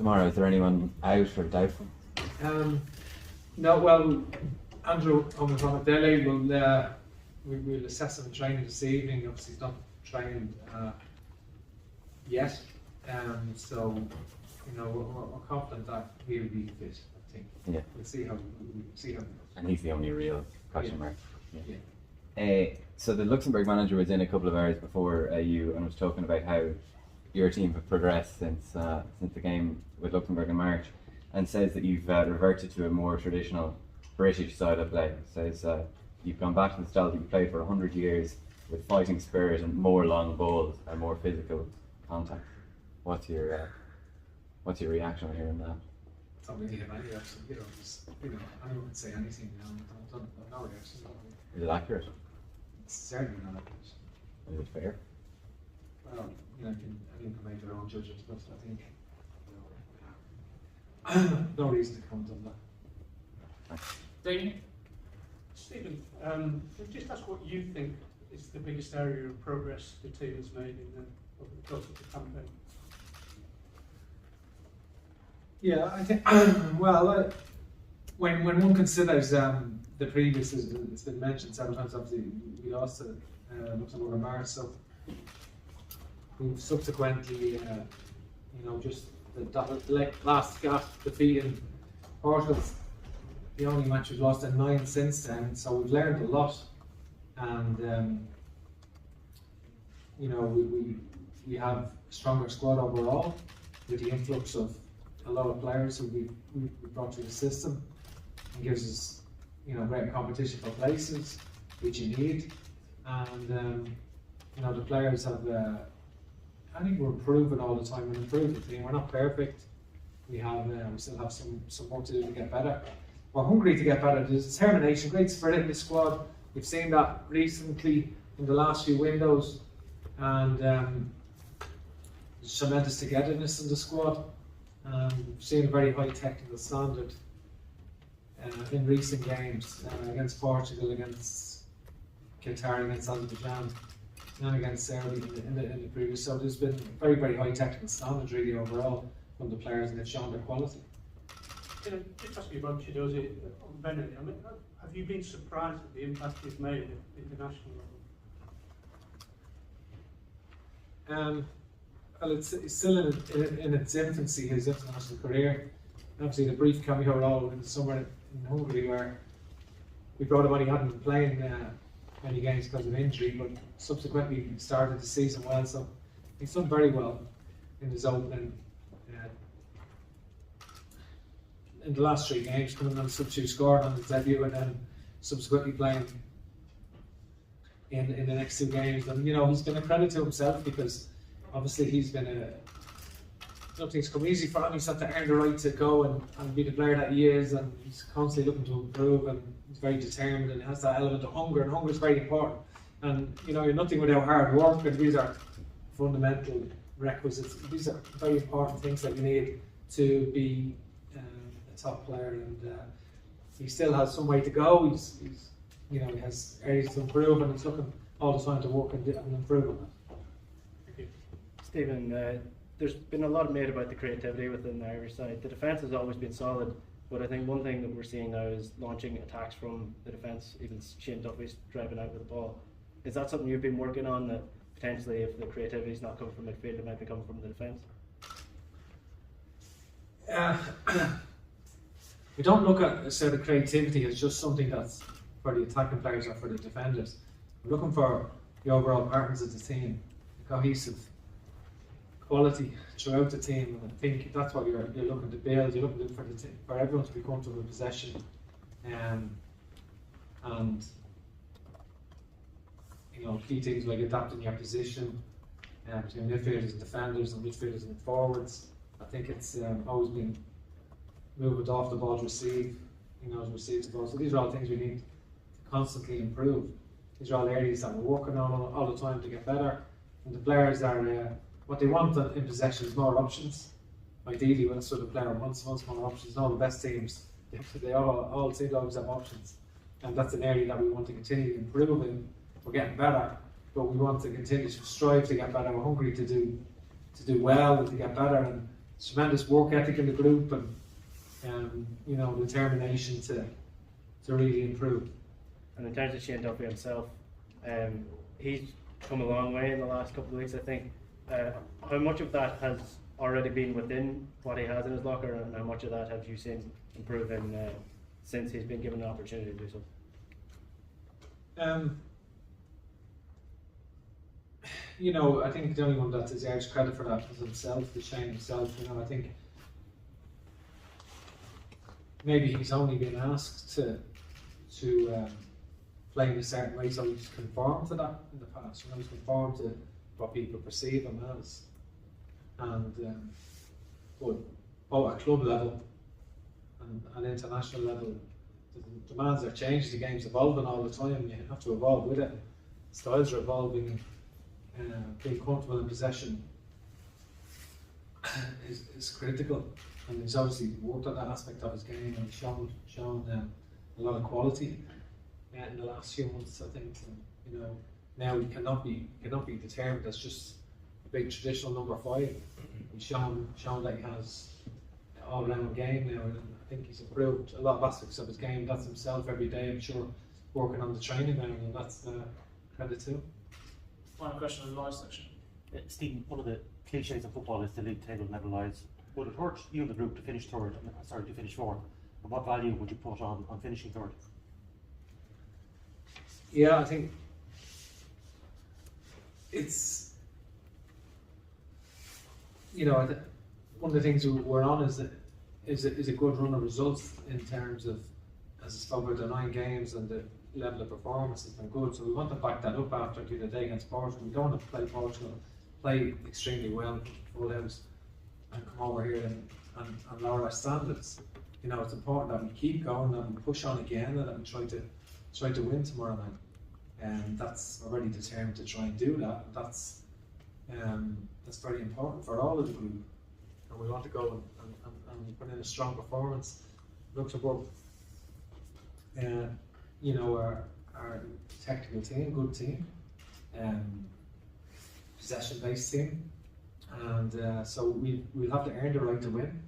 tomorrow? Is there anyone out or doubtful? No, well, Andrew Omafonadele we'll assess him in training this evening. Obviously, he's not trained yet, so we're confident that he'll be fit. I think. Yeah. We'll see how. And he's the only real question mark. Yeah. So the Luxembourg manager was in a couple of hours before you and was talking about how your team have progressed since the game with Luxembourg in March, and says that you've reverted to a more traditional British style of play. Says you've gone back to the style that you played for 100 years with fighting spirit and more long balls and more physical contact. What's your reaction on hearing that? I don't really have any reaction. Anyone can say anything. No reaction. Is it accurate? It's certainly not accurate. Is it fair? Well, anyone can make their own judgments, but I think no reason to comment on that. Dean? Stephen, just ask what you think is the biggest area of progress the team has made over the course of the campaign. Yeah, I think, when one considers the previous, it's been mentioned several times, obviously we lost to Luxembourg in March, so we've subsequently, just the last gasp defeat in Portugal's the only match we've lost in 9 since then, so we've learned a lot, and we have a stronger squad overall with the influx of a lot of players who we brought through the system, and gives us greater competition for places, which you need, and the players have. I think we're improving all the time and improving the team. We're not perfect. We still have some work to do to get better. We're hungry to get better. There's determination, great spirit in the squad. We've seen that recently in the last few windows, and there's tremendous togetherness in the squad. We've seen a very high technical standard in recent games against Portugal, against Qatar, against Azerbaijan, and against Serbia in the previous. So there's been very, very high technical standards really overall from the players, and they've shown their quality. Just ask you about Chidozie on Benny. Have you been surprised at the impact he's made at international level? Well, it's still in its infancy, his international career. Obviously, the brief cameo role in the summer in Hungary, where we brought him on, he hadn't been playing many games because of injury, but subsequently started the season well. So he's done very well in his opening. In the last 3 games, coming on the substitute, scored on his debut, and then subsequently playing in the next 2 games. And he's been a credit to himself, because obviously he's been nothing's come easy for him. He's had to earn the right to go and be the player that he is, and he's constantly looking to improve, and he's very determined and has that element of hunger, and hunger is very important. And you're nothing without hard work, and these are fundamental requisites. These are very important things that you need to be a top player, and he still has some way to go. He has areas to improve, and he's looking all the time to work and improve on that. Thank you. Stephen, there's been a lot made about the creativity within the Irish side. The defence has always been solid, but I think one thing that we're seeing now is launching attacks from the defence, even Shane Duffy's driving out with the ball. Is that something you've been working on, that potentially if the creativity is not coming from midfield, it might be coming from the defence? We don't look at the creativity as just something that's for the attacking players or for the defenders. We're looking for the overall partners of the team, the cohesive quality throughout the team, and I think that's what you're looking to build. You're looking for everyone to be comfortable with possession, and key things like adapting your position between midfielders and defenders, and midfielders and forwards. I think it's always been movement off the ball to receive, to receive the ball. So these are all things we need to constantly improve. These are all areas that we're working on all the time to get better. And the players are what they want in possession is more options. Ideally, when the player wants more options. All the best teams, they all seem to always have options, and that's an area that we want to continue to improve in. We're getting better, but we want to continue to strive to get better. We're hungry to do well and to get better, and tremendous work ethic in the group, and you know, determination to really improve. And in terms of Shane Duffy himself, he's come a long way in the last couple of weeks, I think. How much of that has already been within what he has in his locker, and how much of that have you seen improving since he's been given an opportunity to do so? You know, I think the only one that deserves credit for that is himself, the Shane himself. You know, I think maybe he's only been asked to play in a certain way, so he's conformed to that in the past. You know, he's conformed to what people perceive him as. And but both at club level and international level, the demands are changing. The game's evolving all the time. You have to evolve with it. Styles are evolving. Being comfortable in possession is critical, and he's obviously worked on that aspect of his game and shown a lot of quality in the last few months. I think, you know, now he cannot be determined as just a big traditional number 5. He's shown that he has an all-round game now, and I think he's improved a lot of aspects of his game. That's himself every day, I'm sure, working on the training now, and that's credit to him. Final question in the live section. Stephen, one of the cliches of football is the league table never lies. Would it hurt you and the group to finish third? To finish fourth? And what value would you put on finishing third? Yeah, I think it's, you know, one of the things we're on is a good run of results in terms of, as I spoke about, the 9 games and the level of performance has been good, so we want to back that up after the day against Portugal. We don't want to play Portugal, play extremely well, full house, and come over here and lower our standards. You know, it's important that we keep going, that we push on again, and that we try to win tomorrow night. And that's already determined to try and do that. That's very important for all of the group, and we want to go and put in a strong performance. Luxembourg, you know, our technical team, good team, possession-based team, and so we'll have to earn the right to win,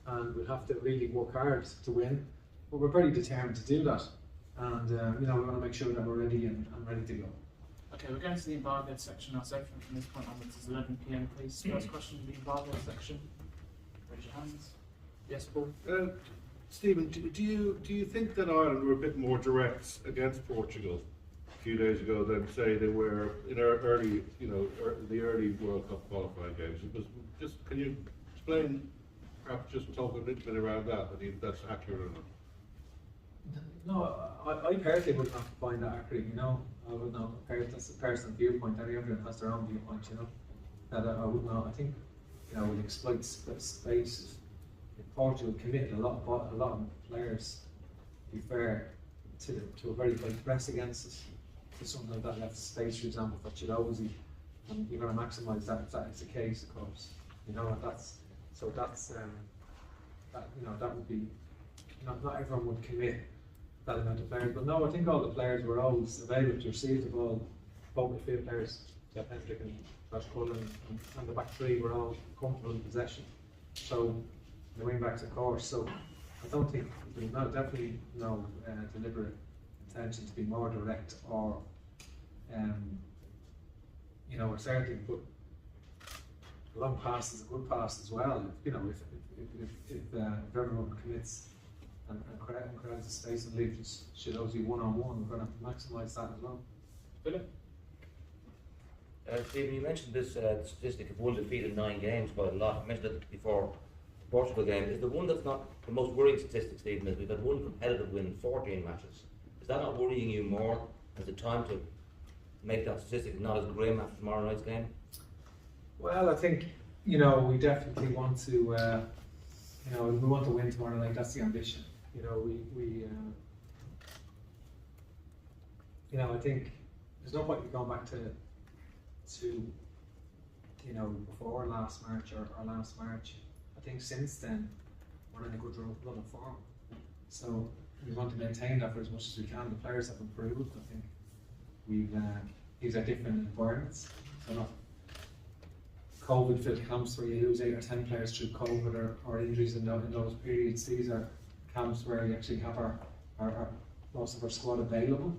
and we'll have to really work hard to win. But we're very determined to do that, and you know, we want to make sure that we're ready and ready to go. Okay, we're going to the embargoed section now, so everything from this point onwards is 11 PM, please. First question in the embargoed section. Raise your hands. Yes, Paul? Stephen, do you think that Ireland were a bit more direct against Portugal a few days ago than say they were in our early, the early World Cup qualifying games? It was just, can you explain, perhaps just talk a little bit around that, if that's accurate or not? No, I personally would not find that accurate. You know, I would not. That's a personal viewpoint. Everyone has their own viewpoint. You know, that I would not. I think, you know, it exploits space. Portugal committed a lot of players, to be fair, to a very big press against us, to something like that left space, for example, for Chilozzi, and you're going to maximise that if that is the case, of course. You know, and that's that, you know, that would be, not everyone would commit that amount of players, but no, I think all the players were always available to receive the ball. Both midfield players, Jeff Hendrick and Josh Cullen, and the back 3 were all comfortable in possession. So the wing backs, of course. So I don't think there's definitely no deliberate intention to be more direct or, you know, or certainly. But a long pass is a good pass as well. You know, if everyone commits and crowds the space and leaves Chilozzi one-on-one, we're going to maximise that as well. Philip? Stephen, you mentioned this statistic of 1 defeat in 9 games quite a lot. I mentioned it before the Portugal game. Is the one that's not the most worrying statistic, Stephen, is we've had 1 competitive win in 14 matches. Is that not worrying you more? Is it time to make that statistic not as grim after tomorrow night's game? Well, I think, you know, we definitely want to, you know, we want to win tomorrow night. That's the ambition. You know, you know, I think there's no point in going back to you know, before last March or last March. I think since then we're in a good run of form. So we want to maintain that for as much as we can. The players have improved. I think these are different environments. So not COVID-filled camps where you lose 8 or 10 players through COVID or injuries in those periods. These are camps where we actually have our most of our squad available,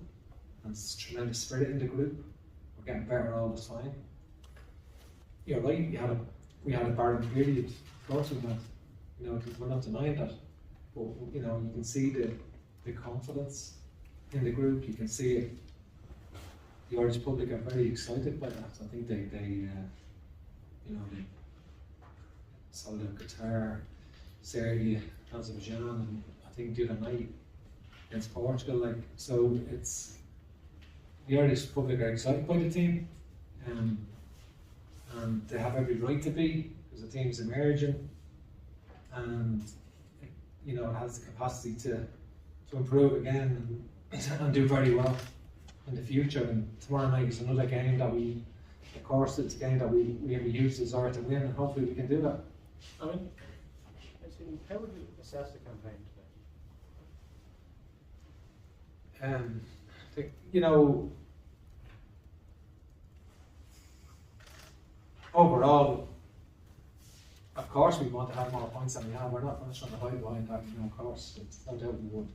and it's tremendous spirit in the group. We're getting better all the time. You're right, we had a barren period, of course we had, you know, we're not denying that. But you know, you can see the confidence in the group, you can see it. The Irish public are very excited by that. I think they you know, they saw the Qatar, Serbia, Azerbaijan, and I think the other night against Portugal. Like, so it's the Irish public are excited by the team, and they have every right to be because the team's emerging, and you know, it has the capacity to improve again and do very well in the future. And tomorrow night is another game that we. Of course, it's a game that we have a huge desire to win, and hopefully we can do that. I mean, How would you assess the campaign today? You know, overall, of course, we want to have more points than we have. We're not trying to hide behind that. You know, of course, it's no doubt we would.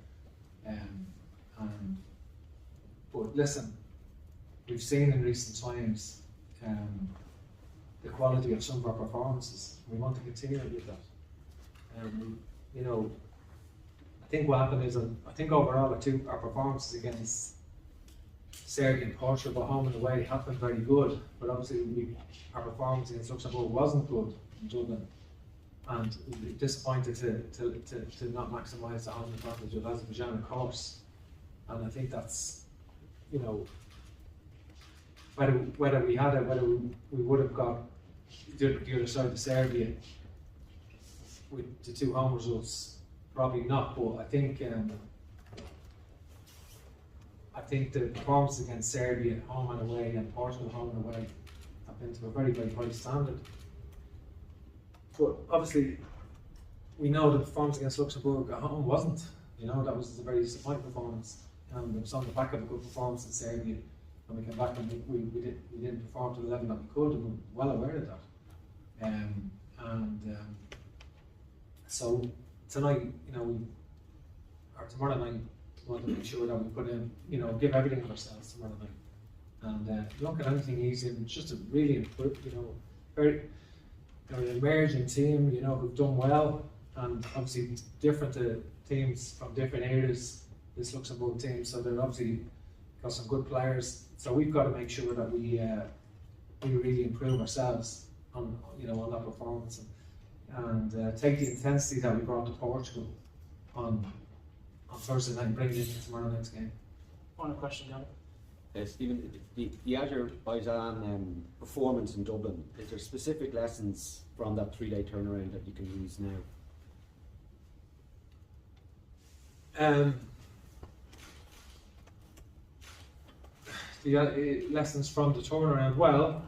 But listen, we've seen in recent times the quality of some of our performances. We want to continue with that. You know, I think what happened is, I think overall our performances against Serbia and Portugal, home and away, have been very good. But obviously, our performance against Luxembourg wasn't good in Dublin, and we're disappointed to not maximise the home advantage of Azerbaijan, of course. And I think that's, you know, whether we had it, whether we would have got the other side of Serbia with the 2 home results, probably not. But I think the performances against Serbia home and away and Portugal home and away have been to a very, very high standard. But obviously, we know the performance against Luxembourg at home wasn't. You know, that was a very disappointing performance, and it was on the back of a good performance in Serbia. And we came back and we didn't perform to the level that we could, and we're well aware of that. So tonight, you know, tomorrow night, we want to make sure that we put in, you know, give everything of ourselves tomorrow night. And look at anything easy. It's just a really, you know, very emerging team, you know, who've done well, and obviously different to teams from different areas. This Luxembourg team, so they're obviously got some good players. So we've got to make sure that we really improve ourselves on, you know, on that performance, and take the intensity that we brought to Portugal on Thursday night and bring it into tomorrow night's game. Final question, Gavin. Stephen, the Azerbaijan performance in Dublin, is there specific lessons from that 3-day turnaround that you can use now? The lessons from the turnaround, well,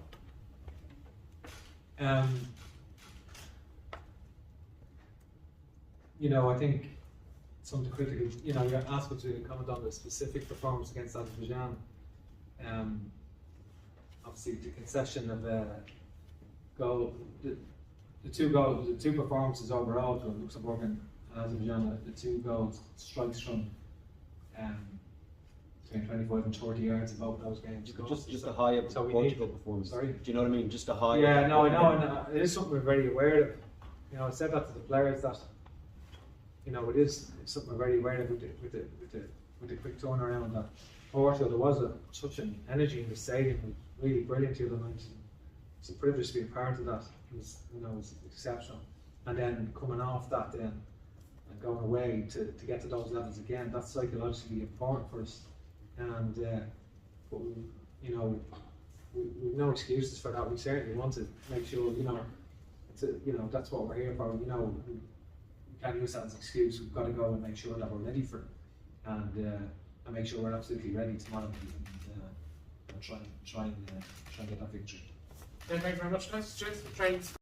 you know, I think some of the critical, you know, you're asked to comment on the specific performance against Azerbaijan. Obviously, the concession of goal, the two performances overall for Luxembourg and Azerbaijan, the 2 goals, strikes from between 25 and 30 yards in both those games. Just a high of So we Portugal need, performance. sorry? Do you know what I mean? Just a high. Yeah, no, I know, and it is something we're very aware of. You know, I said that to the players that, you know, it's something we're very aware of with the quick turnaround. That Portugal, there was such an energy in the stadium, it was really brilliant the other night. It's a privilege to be a part of that. It was, you know, it was exceptional. And then coming off that, then and going away to get to those levels again, that's psychologically important for us. And but we, you know, we've no excuses for that. We certainly want to make sure, you know, you know, that's what we're here for. You know, we can't use that as an excuse. We've got to go and make sure that we're ready for it, and make sure we're absolutely ready tomorrow and try and get that victory. Thank you very much, guys. Cheers. Trains.